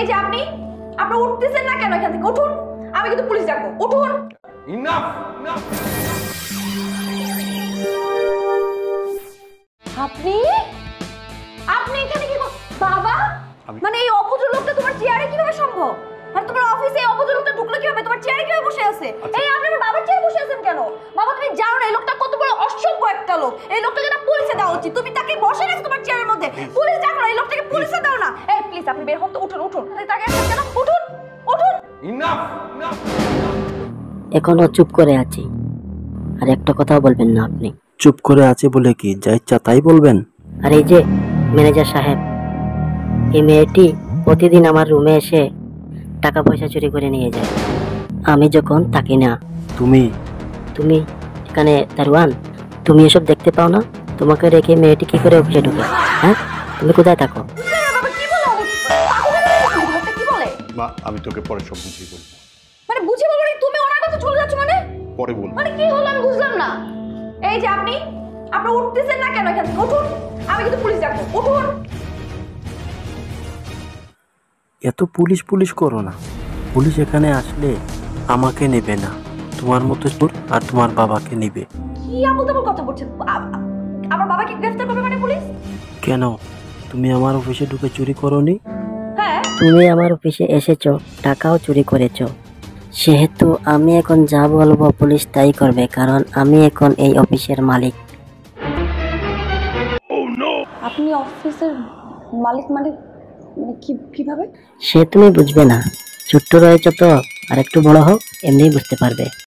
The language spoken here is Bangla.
এই যে আপনি আপনি উঠতেছেন না কেন? এখান থেকে উঠুন, আমি কিন্তু পুলিশ ডাকবো। উঠুন। Enough enough. আপনি আপনি এখানে কি বাবা? মানে এই অভদ্র লোকটা তোমার চেয়ারে কিভাবে সম্ভব? মানে তোমার অফিসে এই অভদ্র লোকটা ঢুকলো কিভাবে? তোমার চেয়ারে কিভাবে বসে আছে? এই আপনি আমার বাবার চেয়ারে বসে আছেন কেন? বাবা তুমি জানো না এই লোকটা কত বড় অসভ্য একটা লোক। এই লোকটাকে না পুলিশে দেওয়া উচিত। তুমি তাকে বসে রাখছো তোমার চেয়ারের মধ্যে। পুলিশ ডাকো না, এই লোকটাকে পুলিশে দাও না। এই প্লিজ আপনি বের হন তো, উঠুন উঠুন। তাকে আসেন কেন? উঠুন উঠুন। Enough enough. এখনো চুপ করে আছি, আর একটা কথাও বলবেন না আপনি। চুপ করে আছে বলে কি যা ইচ্ছা তাই বলবেন? আর এই যে ম্যানেজার সাহেব, এই মেয়েটি প্রতিদিন আমার রুমে এসে টাকা পয়সা চুরি করে নিয়ে যায় আমি যখন থাকি না। তুমি তুমি এখানে দারোয়ান, তুমি এসব দেখতে পাও না? তোমাকে রেখে মেয়েটি কি করে অফিসে ঢুকে? হ্যাঁ, তুমি কোথায় থাকো? বাবা কি বলে? লোকটা কি বলে? মা আমি তোকে পরে সব বুঝিয়ে বলবো। মানে বুঝে বলবো না, তুমি ওনার কাছে চলে যাচ্ছ মানে? পরে বলবো। মানে কি হলো আমি বুঝলাম না। এই যে আপনি আপনি উঠতেছেন না কেন? এখান থেকে উঠুন, আমি কিন্তু পুলিশ ডাকবো। উঠুন। এত পুলিশ পুলিশ করো না। পুলিশ এখানে আসলে আমাকে নেবে না, তোমার মতো চোর আর তোমার বাবাকে নেবে। কি আবল তাবল কথা বলছেন? আমার বাবাকে গ্রেফতার করবে মানে পুলিশ? কেন, তুমি আমার অফিসে ঢুকে চুরি করোনি? হ্যাঁ। তুমি আমার অফিসে এসেছো, টাকাও চুরি করেছো, সেহেতু আমি এখন যা বলবো পুলিশ তাই করবে, কারণ আমি এখন এই অফিসের মালিক। আপনি অফিসের মালিক মানে কিভাবে? সে তুমি বুঝবে না, ছোট্ট রয়েছে তো, আর একটু বড় হোক এমনিই বুঝতে পারবে।